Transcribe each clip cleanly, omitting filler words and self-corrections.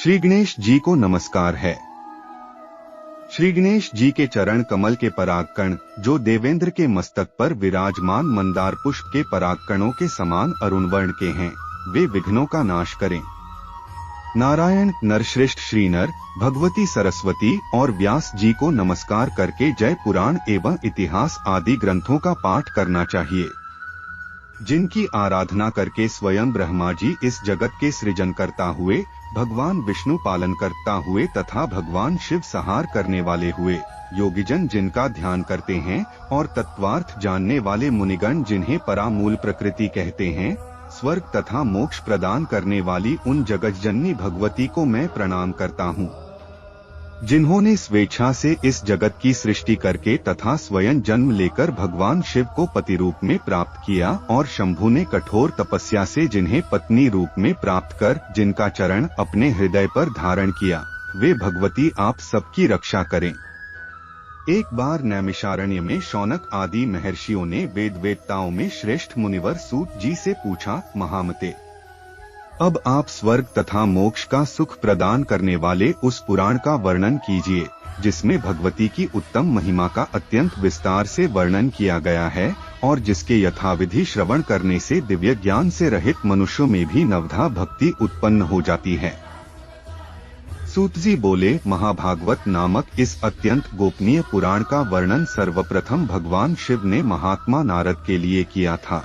श्री गणेश जी को नमस्कार है। श्री गणेश जी के चरण कमल के परागकण, जो देवेंद्र के मस्तक पर विराजमान मंदार पुष्प के परागकणों के समान अरुण वर्ण के हैं, वे विघ्नों का नाश करें। नारायण, नरश्रेष्ठ श्री नर, भगवती सरस्वती और व्यास जी को नमस्कार करके जय पुराण एवं इतिहास आदि ग्रंथों का पाठ करना चाहिए, जिनकी आराधना करके स्वयं ब्रह्मा जी इस जगत के सृजन करता हुए, भगवान विष्णु पालन करता हुए तथा भगवान शिव संहार करने वाले हुए, योगीजन जिनका ध्यान करते हैं और तत्वार्थ जानने वाले मुनिगण जिन्हें परामूल प्रकृति कहते हैं, स्वर्ग तथा मोक्ष प्रदान करने वाली उन जगतजननी भगवती को मैं प्रणाम करता हूँ, जिन्होंने स्वेच्छा से इस जगत की सृष्टि करके तथा स्वयं जन्म लेकर भगवान शिव को पति रूप में प्राप्त किया और शंभु ने कठोर तपस्या से जिन्हें पत्नी रूप में प्राप्त कर जिनका चरण अपने हृदय पर धारण किया, वे भगवती आप सबकी रक्षा करें। एक बार नैमिषारण्य में शौनक आदि महर्षियों ने वेदवेत्ताओं में श्रेष्ठ मुनिवर सूत जी से पूछा, महामते, अब आप स्वर्ग तथा मोक्ष का सुख प्रदान करने वाले उस पुराण का वर्णन कीजिए, जिसमें भगवती की उत्तम महिमा का अत्यंत विस्तार से वर्णन किया गया है और जिसके यथाविधि श्रवण करने से दिव्य ज्ञान से रहित मनुष्यों में भी नवधा भक्ति उत्पन्न हो जाती है। सूत जी बोले, महाभागवत नामक इस अत्यंत गोपनीय पुराण का वर्णन सर्वप्रथम भगवान शिव ने महात्मा नारद के लिए किया था।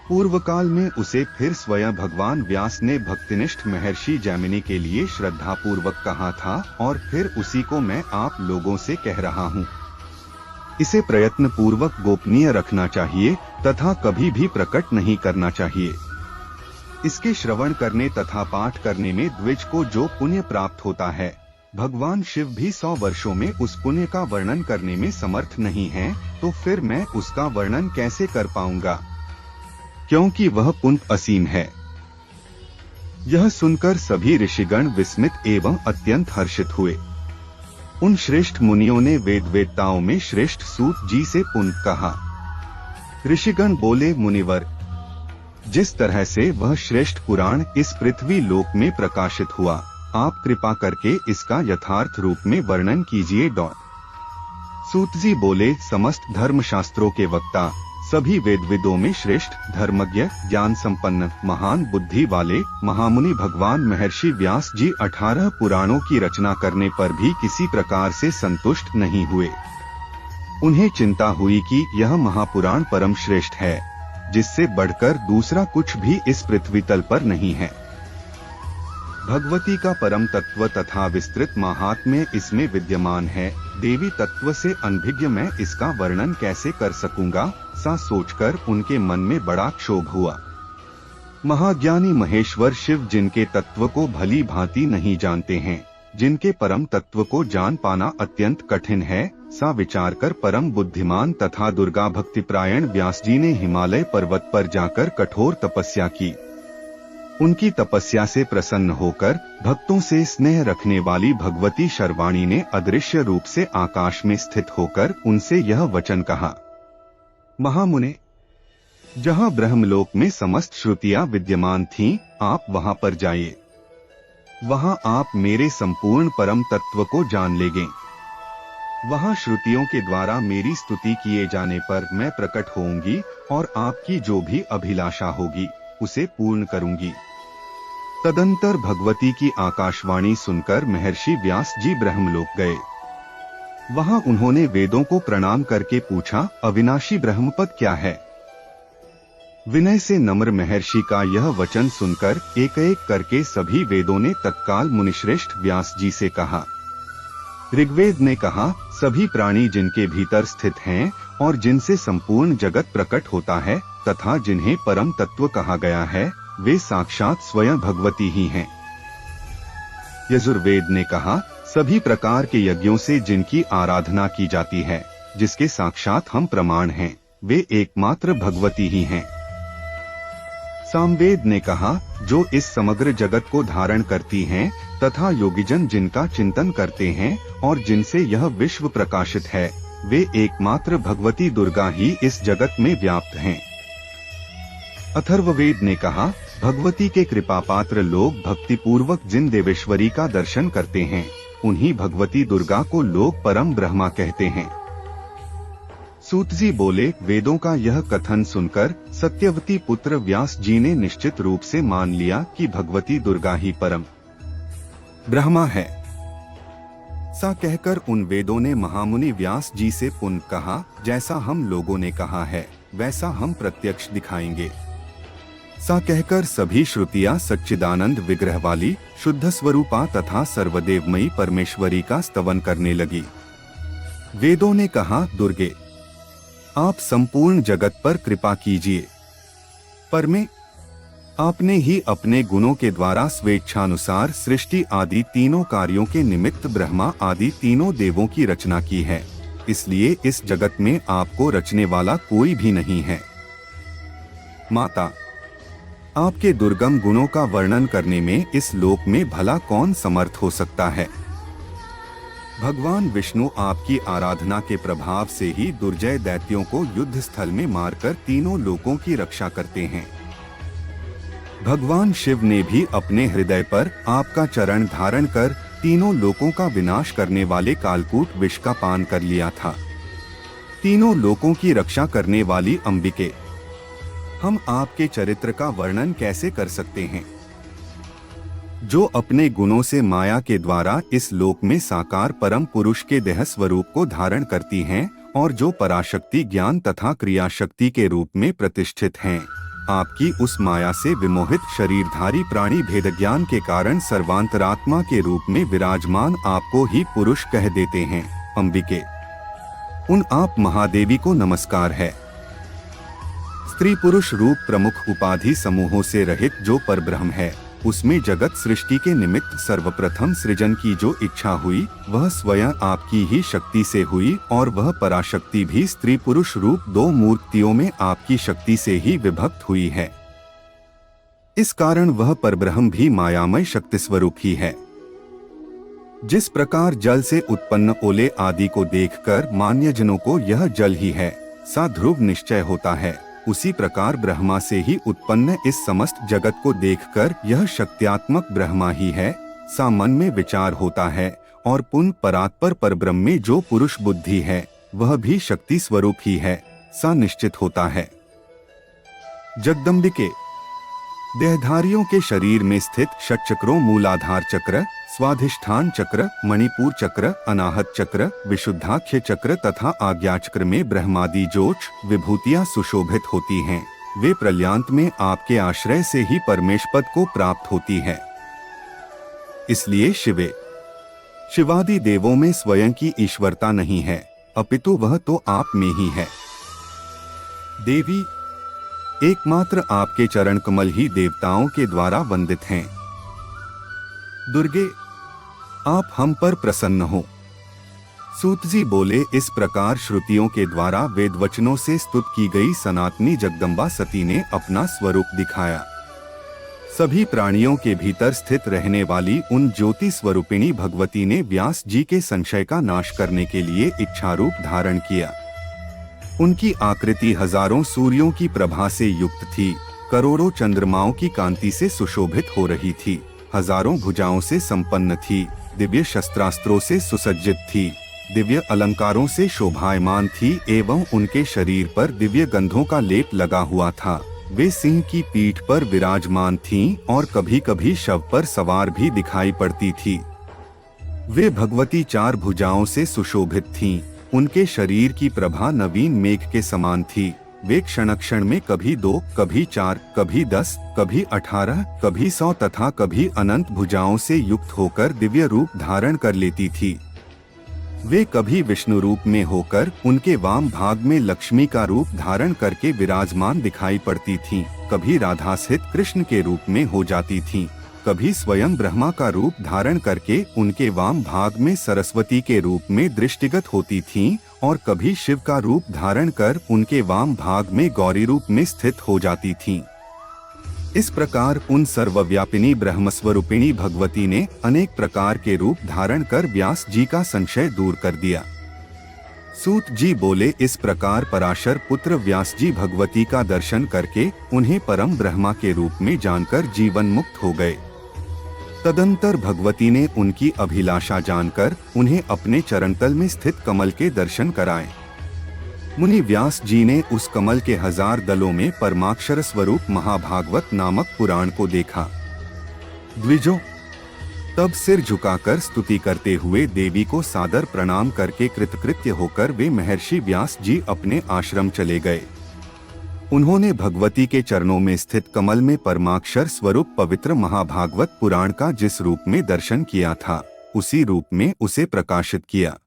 पूर्व काल में उसे फिर स्वयं भगवान व्यास ने भक्तिनिष्ठ महर्षि जैमिनी के लिए श्रद्धा पूर्वक कहा था और फिर उसी को मैं आप लोगों से कह रहा हूँ। इसे प्रयत्न पूर्वक गोपनीय रखना चाहिए तथा कभी भी प्रकट नहीं करना चाहिए। इसके श्रवण करने तथा पाठ करने में द्विज को जो पुण्य प्राप्त होता है, भगवान शिव भी 100 वर्षों में उस पुण्य का वर्णन करने में समर्थ नहीं है, तो फिर मैं उसका वर्णन कैसे कर पाऊंगा, क्योंकि वह पुण्य असीम है। यह सुनकर सभी ऋषिगण विस्मित एवं अत्यंत हर्षित हुए। उन श्रेष्ठ मुनियों ने वेदवेत्ताओं में श्रेष्ठ सूत जी से पुनः कहा। ऋषिगण बोले, मुनिवर, जिस तरह से वह श्रेष्ठ पुराण इस पृथ्वी लोक में प्रकाशित हुआ, आप कृपा करके इसका यथार्थ रूप में वर्णन कीजिए। सूत जी बोले, समस्त धर्म शास्त्रों के वक्ता, सभी वेदविदों में श्रेष्ठ, धर्मज्ञ, ज्ञान संपन्न, महान बुद्धि वाले महामुनि भगवान महर्षि व्यास जी 18 पुराणों की रचना करने पर भी किसी प्रकार से संतुष्ट नहीं हुए। उन्हें चिंता हुई कि यह महापुराण परम श्रेष्ठ है, जिससे बढ़कर दूसरा कुछ भी इस पृथ्वी तल पर नहीं है। भगवती का परम तत्व तथा विस्तृत महात्म्य इसमें विद्यमान है। देवी तत्व से अनभिज्ञ मैं इसका वर्णन कैसे कर सकूंगा, सा सोचकर उनके मन में बड़ा क्षोभ हुआ। महाज्ञानी महेश्वर शिव जिनके तत्व को भली भांति नहीं जानते हैं, जिनके परम तत्व को जान पाना अत्यंत कठिन है, सा विचार कर परम बुद्धिमान तथा दुर्गा भक्तिपरायण व्यास जी ने हिमालय पर्वत पर जाकर कठोर तपस्या की। उनकी तपस्या से प्रसन्न होकर भक्तों से स्नेह रखने वाली भगवती शर्वाणी ने अदृश्य रूप से आकाश में स्थित होकर उनसे यह वचन कहा, महामुने, जहाँ ब्रह्मलोक में समस्त श्रुतियाँ विद्यमान थीं, आप वहाँ पर जाइए। वहाँ आप मेरे संपूर्ण परम तत्व को जान लेंगे। वहाँ श्रुतियों के द्वारा मेरी स्तुति किए जाने पर मैं प्रकट होऊंगी और आपकी जो भी अभिलाषा होगी उसे पूर्ण करूंगी। तदंतर भगवती की आकाशवाणी सुनकर महर्षि व्यास जी ब्रह्मलोक गए। वहां उन्होंने वेदों को प्रणाम करके पूछा, अविनाशी ब्रह्मपद क्या है? विनय से नम्र महर्षि का यह वचन सुनकर एक एक करके सभी वेदों ने तत्काल मुनिश्रेष्ठ व्यास जी से कहा। ऋग्वेद ने कहा, सभी प्राणी जिनके भीतर स्थित हैं और जिनसे संपूर्ण जगत प्रकट होता है तथा जिन्हें परम तत्व कहा गया है, वे साक्षात स्वयं भगवती ही हैं। यजुर्वेद ने कहा, सभी प्रकार के यज्ञों से जिनकी आराधना की जाती है, जिसके साक्षात हम प्रमाण हैं, वे एकमात्र भगवती ही हैं। सामवेद ने कहा, जो इस समग्र जगत को धारण करती हैं तथा योगीजन जिनका चिंतन करते हैं और जिनसे यह विश्व प्रकाशित है, वे एकमात्र भगवती दुर्गा ही इस जगत में व्याप्त हैं। अथर्ववेद ने कहा, भगवती के कृपा पात्र लोग भक्ति पूर्वक जिन देवेश्वरी का दर्शन करते हैं, उन्हीं भगवती दुर्गा को लोग परम ब्रह्मा कहते हैं। सूत जी बोले, वेदों का यह कथन सुनकर सत्यवती पुत्र व्यास जी ने निश्चित रूप से मान लिया कि भगवती दुर्गा ही परम ब्रह्मा है। सा कहकर उन वेदों ने महामुनि व्यास जी से पुनः कहा, जैसा हम लोगों ने कहा है वैसा हम प्रत्यक्ष दिखाएंगे। सा कहकर सभी श्रुतियां सच्चिदानंद विग्रह वाली शुद्ध स्वरूपा तथा सर्वदेवमयी परमेश्वरी का स्तवन करने लगी। वेदों ने कहा, दुर्गे आप संपूर्ण जगत पर कृपा कीजिए। परमे आपने ही अपने गुणों के द्वारा स्वेच्छानुसार सृष्टि आदि तीनों कार्यों के निमित्त ब्रह्मा आदि तीनों देवों की रचना की है, इसलिए इस जगत में आपको रचने वाला कोई भी नहीं है। माता, आपके दुर्गम गुणों का वर्णन करने में इस लोक में भला कौन समर्थ हो सकता है। भगवान विष्णु आपकी आराधना के प्रभाव से ही दुर्जय दैत्यों को युद्ध स्थल में मारकर तीनों लोकों की रक्षा करते हैं। भगवान शिव ने भी अपने हृदय पर आपका चरण धारण कर तीनों लोकों का विनाश करने वाले कालकूट विष का पान कर लिया था। तीनों लोकों की रक्षा करने वाली अंबिके, हम आपके चरित्र का वर्णन कैसे कर सकते हैं, जो अपने गुणों से माया के द्वारा इस लोक में साकार परम पुरुष के देह स्वरूप को धारण करती हैं और जो पराशक्ति ज्ञान तथा क्रिया शक्ति के रूप में प्रतिष्ठित हैं। आपकी उस माया से विमोहित शरीरधारी प्राणी भेद ज्ञान के कारण सर्वांतरात्मा के रूप में विराजमान आपको ही पुरुष कह देते हैं। अंबिके, उन आप महादेवी को नमस्कार है। स्त्री पुरुष रूप प्रमुख उपाधि समूहों से रहित जो परब्रह्म है, उसमें जगत सृष्टि के निमित्त सर्वप्रथम सृजन की जो इच्छा हुई वह स्वयं आपकी ही शक्ति से हुई और वह पराशक्ति भी स्त्री पुरुष रूप दो मूर्तियों में आपकी शक्ति से ही विभक्त हुई है। इस कारण वह परब्रह्म भी मायामय शक्ति स्वरूप ही है। जिस प्रकार जल से उत्पन्न ओले आदि को देखकर मान्यजनों को यह जल ही है सा ध्रुव निश्चय होता है, उसी प्रकार ब्रह्मा से ही उत्पन्न इस समस्त जगत को देखकर यह शक्त्यात्मक ब्रह्मा ही है सा मन में विचार होता है और पुनः परात्पर परब्रह्म में जो पुरुष बुद्धि है वह भी शक्ति स्वरूप ही है सा निश्चित होता है। जगदम्बिके, देहधारियों के शरीर में स्थित षटचक्रों मूलाधार चक्र, स्वाधिष्ठान चक्र, मणिपुर चक्र, अनाहत चक्र, विशुद्धाख्य चक्र तथा आज्ञा चक्र में ब्रह्मादि जोच विभूतियां सुशोभित होती हैं। वे प्रलयांत में आपके आश्रय से ही परमेश पद को प्राप्त होती है। इसलिए शिवादि देवों में स्वयं की ईश्वरता नहीं है, अपितु वह तो आप में ही है। देवी, एकमात्र आपके चरण कमल ही देवताओं के द्वारा वंदित हैं। दुर्गे, आप हम पर प्रसन्न हो। सूत जी बोले, इस प्रकार श्रुतियों के द्वारा वेद वचनों से स्तुत की गई सनातनी जगदम्बा सती ने अपना स्वरूप दिखाया। सभी प्राणियों के भीतर स्थित रहने वाली उन ज्योति स्वरूपिणी भगवती ने व्यास जी के संशय का नाश करने के लिए इच्छा रूप धारण किया। उनकी आकृति हजारों सूर्यों की प्रभा से युक्त थी, करोड़ों चंद्रमाओं की कांति से सुशोभित हो रही थी, हजारों भुजाओं से संपन्न थी, दिव्य शस्त्रास्त्रों से सुसज्जित थी, दिव्य अलंकारों से शोभायमान थी एवं उनके शरीर पर दिव्य गंधों का लेप लगा हुआ था। वे सिंह की पीठ पर विराजमान थीं और कभी कभी शव पर सवार भी दिखाई पड़ती थी। वे भगवती चार भुजाओं से सुशोभित थीं। उनके शरीर की प्रभा नवीन मेघ के समान थी। वे क्षण क्षण में कभी 2, कभी 4, कभी 10, कभी 18, कभी 100 तथा कभी अनंत भुजाओं से युक्त होकर दिव्य रूप धारण कर लेती थी। वे कभी विष्णु रूप में होकर उनके वाम भाग में लक्ष्मी का रूप धारण करके विराजमान दिखाई पड़ती थीं, कभी राधा सहित कृष्ण के रूप में हो जाती थीं, कभी स्वयं ब्रह्मा का रूप धारण करके उनके वाम भाग में सरस्वती के रूप में दृष्टिगत होती थीं और कभी शिव का रूप धारण कर उनके वाम भाग में गौरी रूप में स्थित हो जाती थीं। इस प्रकार उन सर्वव्यापिनी ब्रह्मस्वरूपिणी भगवती ने अनेक प्रकार के रूप धारण कर व्यास जी का संशय दूर कर दिया। सूत जी बोले, इस प्रकार पराशर पुत्र व्यास जी भगवती का दर्शन करके उन्हें परम ब्रह्मा के रूप में जानकर जीवन मुक्त हो गए। तदंतर भगवती ने उनकी अभिलाषा जानकर उन्हें अपने चरणतल में स्थित कमल के दर्शन कराए। मुनि व्यास जी ने उस कमल के 1000 दलों में परमाक्षर स्वरूप महाभागवत नामक पुराण को देखा। द्विजों, तब सिर झुकाकर स्तुति करते हुए देवी को सादर प्रणाम करके कृतकृत्य होकर वे महर्षि व्यास जी अपने आश्रम चले गए। उन्होंने भगवती के चरणों में स्थित कमल में परमाक्षर स्वरूप पवित्र महाभागवत पुराण का जिस रूप में दर्शन किया था, उसी रूप में उसे प्रकाशित किया।